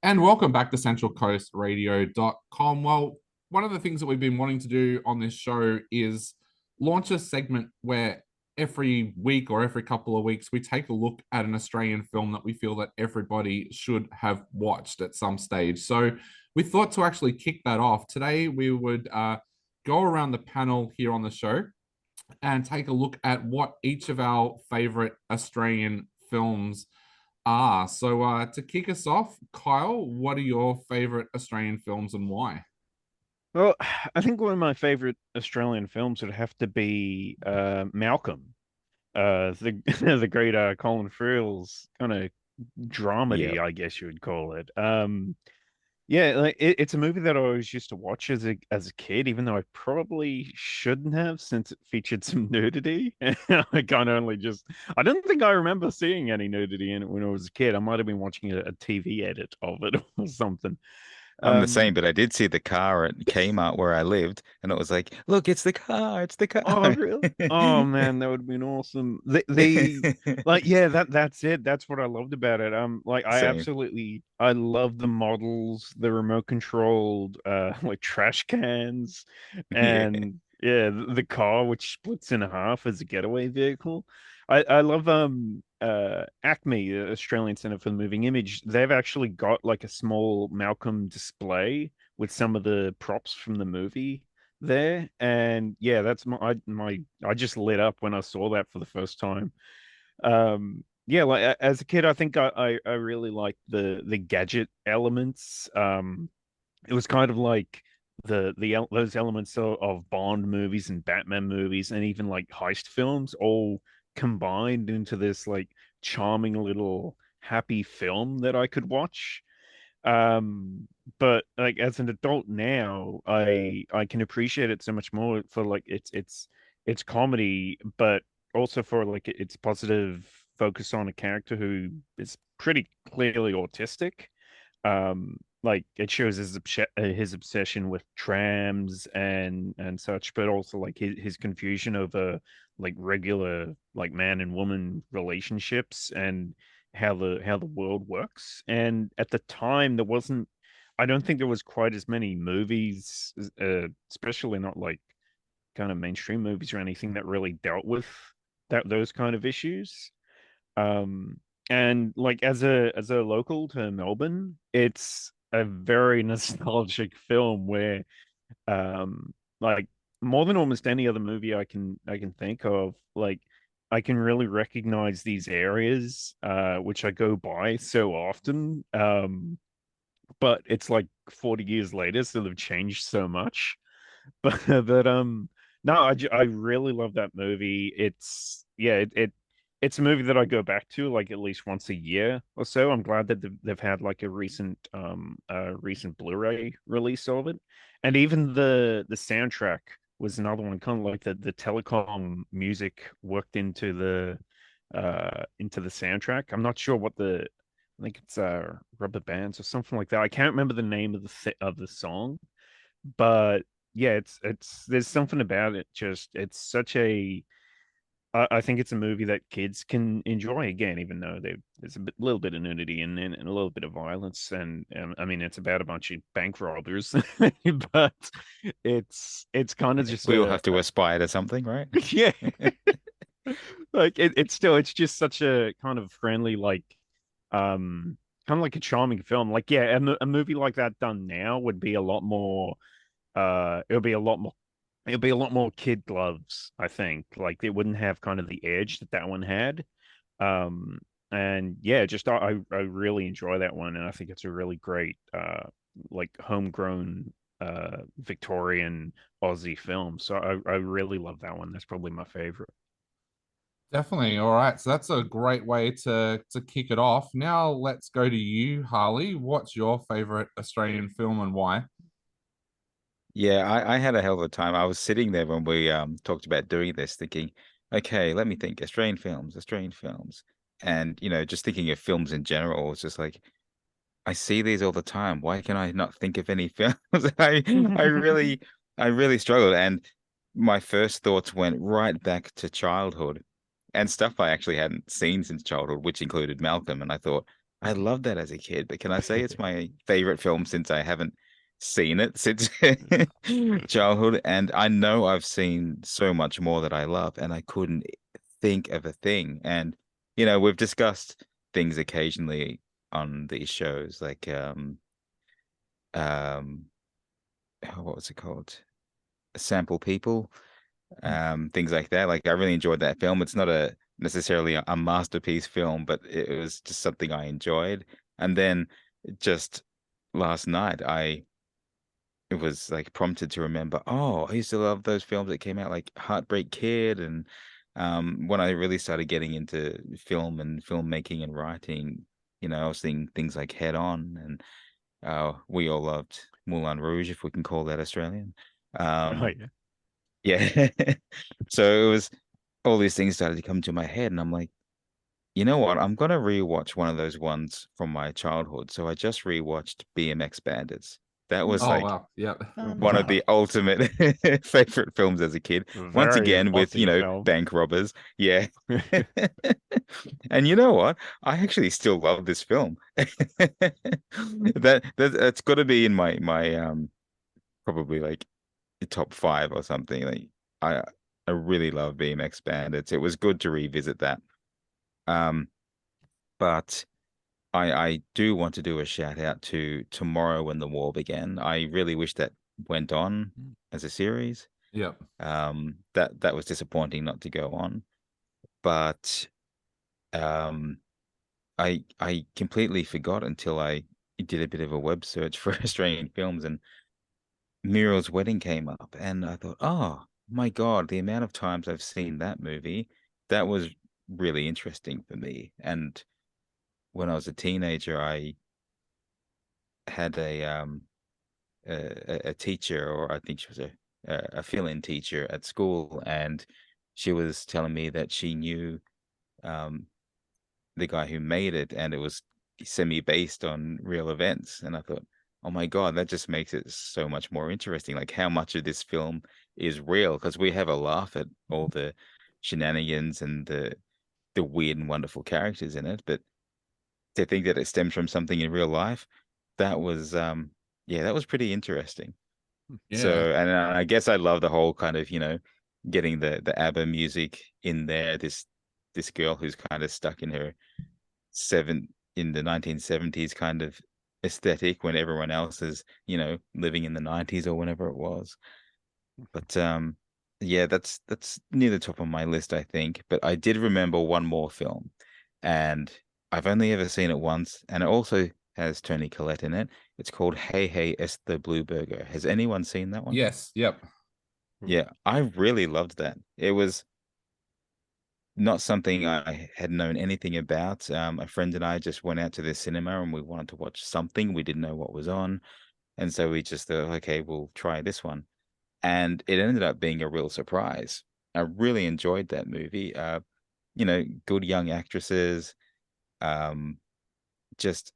And welcome back to centralcoastradio.com. Well, one of the things that we've been wanting to do on this show is launch a segment where every week or every couple of weeks we take a look at an Australian film that we feel that everybody should have watched at some stage. So we thought to actually kick that off. Today we would go around the panel here on the show and take a look at what each of our favorite Australian films are. So to kick us off, Kyle, what are your favorite Australian films and why? Well, I think one of my favorite Australian films would have to be Malcolm, the the great Colin Farrell's kind of Yeah. dramedy, I guess you would call it. Yeah, like it's a movie that I always used to watch as a kid, even though I probably shouldn't have, since it featured some nudity. I kind of only just I don't think I remember seeing any nudity in it when I was a kid. I might have been watching a TV edit of it or something. I'm the Um, same, but I did see the car at Kmart where I lived, and it was like, look, it's the car, it's the Oh, car. really? Oh man, that would have been awesome. The like yeah, that's it. That's what I loved about it. Like Same. I love the models, the remote controlled like trash cans, Yeah. and yeah, the car which splits in half as a getaway vehicle. I love Acme, the Australian Centre for the Moving Image. They've actually got like a small Malcolm display with some of the props from the movie there, and yeah, that's I just lit up when I saw that for the first time. Yeah, like as a kid, I think I really liked the gadget elements. It was kind of like those elements of Bond movies and Batman movies and even like heist films all combined into this like charming little happy film that I could watch. But like as an adult now, I can appreciate it so much more for like it's comedy, but also for like its positive focus on a character who is pretty clearly autistic. Like it shows his obsession with trams and such, but also like his confusion over like regular like man and woman relationships and how the world works. And at the time, there wasn't. I don't think there was quite as many movies, especially not like kind of mainstream movies or anything that really dealt with those kind of issues. Um, and like as a local to Melbourne, it's a very nostalgic film where like more than almost any other movie I can think of, like I can really recognize these areas which I go by so often. But it's like 40 years later, so they've changed so much. But no, I really love that movie. It's a movie that I go back to like at least once a year or so. I'm glad that they've had like a recent Blu-ray release of it. And even the soundtrack was another one, kind of like the telecom music worked into the soundtrack. I'm not sure what I think it's Rubber Bands or something like that. I can't remember the name of the song, but yeah, it's there's something about it. Just it's such a I think it's a movie that kids can enjoy again, even though there's little bit of nudity and a little bit of violence, and I mean it's about a bunch of bank robbers, but it's kind of just We all have to aspire to something, right? yeah, like it's just such a kind of friendly like kind of like a charming film. Like yeah, a movie like that done now would be a lot more it'll be a lot more kid gloves, I think. Like it wouldn't have kind of the edge that one had. Um, and yeah, just I really enjoy that one, and I think it's a really great like homegrown Victorian Aussie film. So I really love that one. That's probably my favorite. Definitely. All right. So that's a great way to kick it off. Now let's go to you, Harley. What's your favorite Australian film and why? Yeah, I had a hell of a time. I was sitting there when we talked about doing this, thinking, okay, let me think, Australian films, Australian films. And just thinking of films in general, it's just like I see these all the time. Why can I not think of any films? I really I really struggled. And my first thoughts went right back to childhood and stuff I actually hadn't seen since childhood, which included Malcolm. And I thought, I loved that as a kid, but can I say it's my favorite film since I haven't seen it since childhood? And I know I've seen so much more that I love, and I couldn't think of a thing. And we've discussed things occasionally on these shows, like um, what was it called? Sample People, things like that. Like I really enjoyed that film. It's not necessarily a masterpiece film, but it was just something I enjoyed. And then just last night, I was like prompted to remember, oh, I used to love those films that came out like Heartbreak Kid. And when I really started getting into film and filmmaking and writing, I was seeing things like Head On, and we all loved Moulin Rouge, if we can call that Australian. Oh Um, yeah. yeah. So it was all these things started to come to my head, and I'm like, you know what? I'm gonna rewatch one of those ones from my childhood. So I just rewatched BMX Bandits. That was Oh like wow, yeah. one of Wow. the ultimate favorite films as a kid. Once Very again with, Aussie film. bank robbers. Yeah. And you know what? I actually still love this film. That's got to be in my probably like the top five or something. Like I I really love BMX Bandits. It was good to revisit that. Um, but I do want to do a shout out to Tomorrow When the War Began. I really wish that went on as a series. Yeah. That was disappointing not to go on. But um I completely forgot until I did a bit of a web search for Australian films, and Muriel's Wedding came up, and I thought, oh my God, the amount of times I've seen that movie, that was really interesting for me. And when I was a teenager, I had a teacher, or I think she was a fill-in teacher at school, and she was telling me that she knew um the guy who made it, and it was semi-based on real events. And I thought, oh my God, that just makes it so much more interesting. Like how much of this film is real? Because we have a laugh at all the shenanigans and the weird and wonderful characters in it, but to think that it stems from something in real life, that was yeah, that was pretty interesting. Yeah. So, and I guess I love the whole kind of, getting the ABBA music in there. This girl who's kind of stuck in her in the 1970s kind of aesthetic when everyone else is, living in the 90s or whenever it was. But yeah, that's near the top of my list, I think. But I did remember one more film, and I've only ever seen it once, and it also has Toni Collette in it. It's called Hey Hey, It's the Blue Burger. Has anyone seen that one? Yes. Yep. Yeah, I really loved that. It was not something I had known anything about. A friend and I just went out to the cinema and we wanted to watch something. We didn't know what was on. And so we just thought, okay, we'll try this one. And it ended up being a real surprise. I really enjoyed that movie. Good young actresses, um, just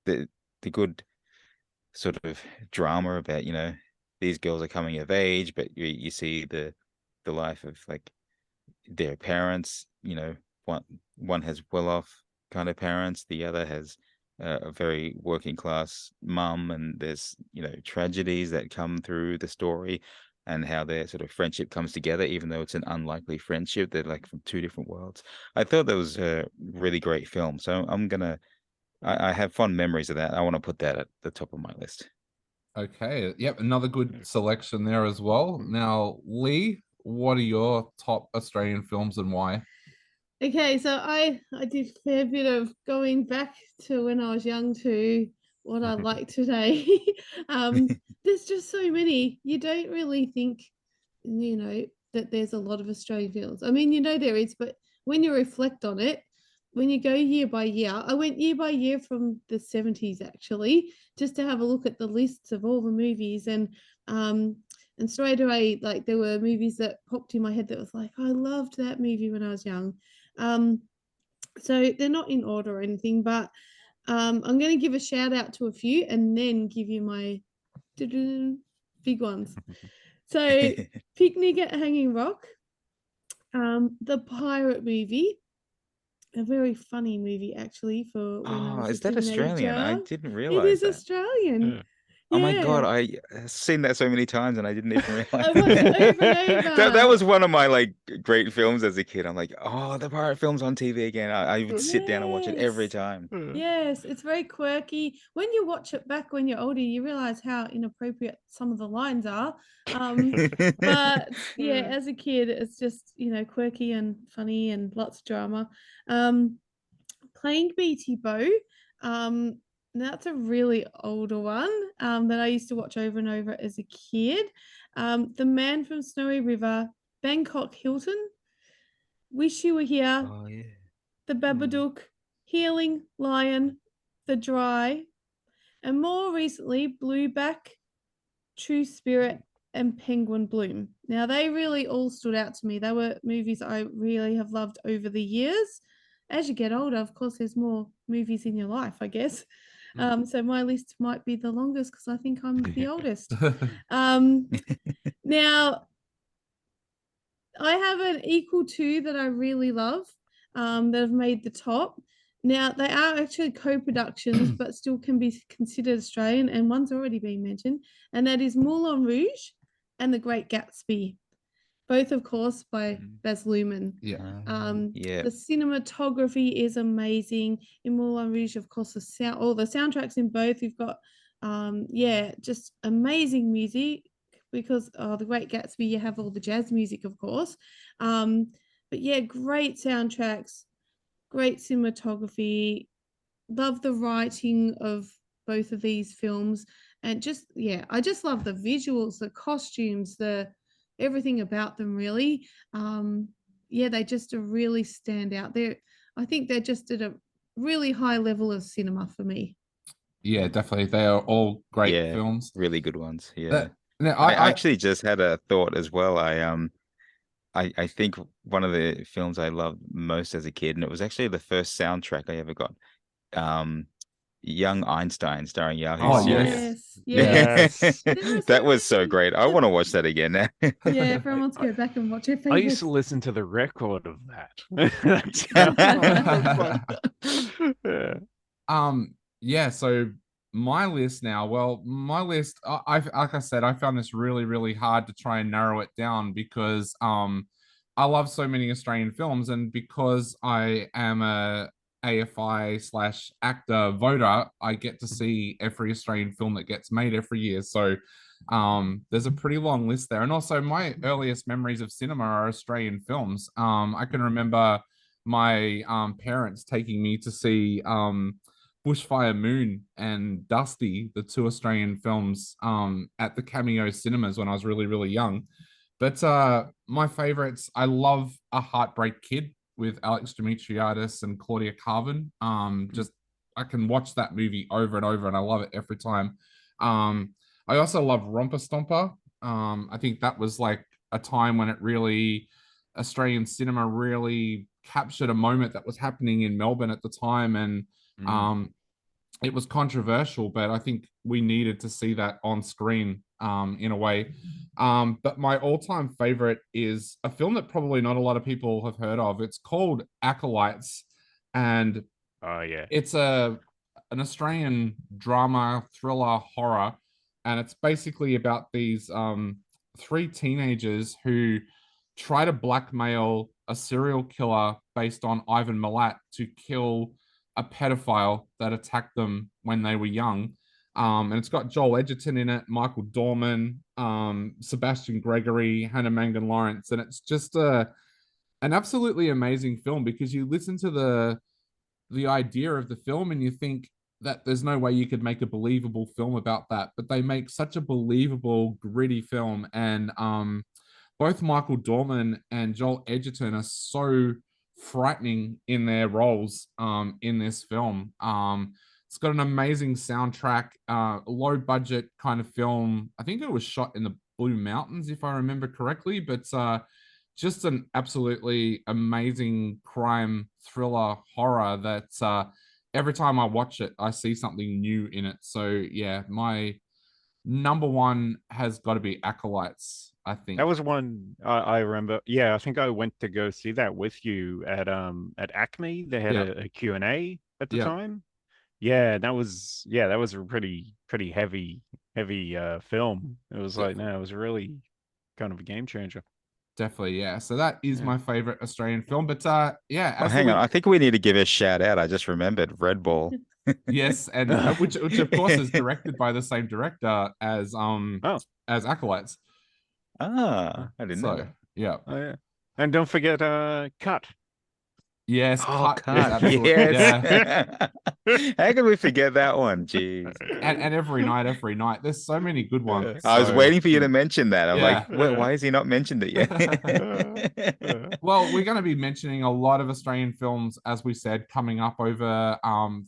the good sort of drama about, these girls are coming of age, but you see the life of like their parents, one has well-off kind of parents, the other has a very working class mum, and there's, tragedies that come through the story, and how their sort of friendship comes together, even though it's an unlikely friendship. They're like from two different worlds. I thought that was a really great film. So I have fond memories of that. I want to put that at the top of my list. Okay. Yep. Another good selection there as well. Now, Lee, what are your top Australian films and why? Okay, so I did a fair bit of going back to when I was young to what I like today. There's just so many. You don't really think, that there's a lot of Australian films. I mean, there is, but when you reflect on it, when you go year by year, I went year by year from the 70s actually, just to have a look at the lists of all the movies, and straight away, like there were movies that popped in my head that was like, I loved that movie when I was young. So they're not in order or anything, but I'm going to give a shout out to a few and then give you my big ones. So Picnic at Hanging Rock, the Pirate movie, a very funny movie actually for when I Oh, was a is that Australian? I teenager. didn't It realize is that. Australian. Oh my God, Yeah. I seen that so many times and I didn't even realize. I watch it over and That over. was one of my like great films as a kid. I'm like, oh, the pirate film's on TV again. I would sit down and watch it every Yes. time. Yes, it's very quirky. When you watch it back when you're older, you realize how inappropriate some of the lines are. But yeah, as a kid, it's just, quirky and funny and lots of drama. Playing BT Bow. That's a really older one that I used to watch over and over as a kid. The Man from Snowy River, Bangkok Hilton, Wish You Were Here, Oh yeah. The Babadook, Healing, Lion, The Dry, and more recently, Blueback, True Spirit, and Penguin Bloom. Now, they really all stood out to me. They were movies I really have loved over the years. As you get older, of course, there's more movies in your life, I guess. So my list might be the longest because I think I'm the oldest. Now, I have an equal two that I really love that have made the top. Now, they are actually co-productions, but still can be considered Australian, and one's already been mentioned, and that is Moulin Rouge and The Great Gatsby. Both, of course, by Baz Luhrmann. Yeah. Yeah. The cinematography is amazing. In Moulin Rouge, of course, all the soundtracks in both. You've got, just amazing music because The Great Gatsby, you have all the jazz music, of course. But yeah, great soundtracks, great cinematography. Love the writing of both of these films, and I just love the visuals, the costumes, the everything about them really. They just really stand out there. I think they're just at a really high level of cinema for me. Yeah, definitely. They are all great Yeah, films. really good ones. Yeah. Now, I actually just had a thought as well. I think one of the films I loved most as a kid, and it was actually the first soundtrack I ever got. Young Einstein starring Yahoo Oh, Serious. Yes. Yes. That was so great. I want to watch that again now. Yeah, everyone wants to go back and watch it. I used to listen to the record of that. That's yeah, so my list now, my list, like I said, I found this really, really hard to try and narrow it down because I love so many Australian films, and because I am a AFI/actor voter, I get to see every Australian film that gets made every year. So there's a pretty long list there. And also my earliest memories of cinema are Australian films. I can remember my parents taking me to see Bushfire Moon and Dusty, the two Australian films, at the Cameo cinemas when I was really, really young. But my favorites, I love A Heartbreak Kid with Alex Dimitriadis and Claudia Carvin. Just I can watch that movie over and over, and I love it every time. I also love Romper Stomper. I think that was like a time when Australian cinema really captured a moment that was happening in Melbourne at the time, and it was controversial, but I think we needed to see that on screen in a way. But my all-time favorite is a film that probably not a lot of people have heard of. It's called Acolytes, and it's an Australian drama, thriller, horror, and it's basically about these three teenagers who try to blackmail a serial killer based on Ivan Milat to kill a pedophile that attacked them when they were young. And it's got Joel Edgerton in it, Michael Dorman, Sebastian Gregory, Hannah Mangan Lawrence, and it's just an absolutely amazing film because you listen to the idea of the film and you think that there's no way you could make a believable film about that, but they make such a believable, gritty film. And both Michael Dorman and Joel Edgerton are so frightening in their roles in this film. It's got an amazing soundtrack, low budget kind of film. I think it was shot in the Blue Mountains, if I remember correctly, but just an absolutely amazing crime thriller horror that every time I watch it, I see something new in it. So yeah, my number one has got to be Acolytes. I think. That was one I remember. Yeah, I think I went to go see that with you at Acme. They had a Q&A at the time. Yeah, that was a pretty heavy film. It was like, no, it was really kind of a game changer. Definitely, yeah. So that is my favorite Australian film. But yeah, Well, hang on. I think we need to give a shout out. I just remembered Red Ball. Yes, and which of course is directed by the same director as Acolytes. I didn't know that. Yeah. Oh yeah. And don't forget Cut. Yes, Cut. Cut. Yes. How can we forget that one? Jeez. And every night. There's so many good ones. I was waiting for you to mention that. I'm like, why has he not mentioned it yet? Well, we're going to be mentioning a lot of Australian films, as we said, coming up over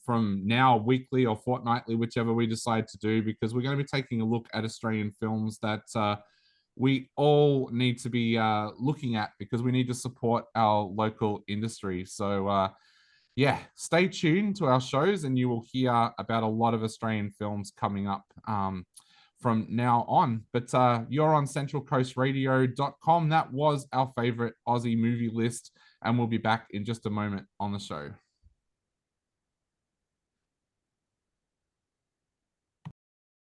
from now weekly or fortnightly, whichever we decide to do, because we're going to be taking a look at Australian films that we all need to be looking at, because we need to support our local industry. So yeah, stay tuned to our shows and you will hear about a lot of Australian films coming up from now on. But you're on centralcoastradio.com. That was our favorite Aussie movie list, and we'll be back in just a moment on the show.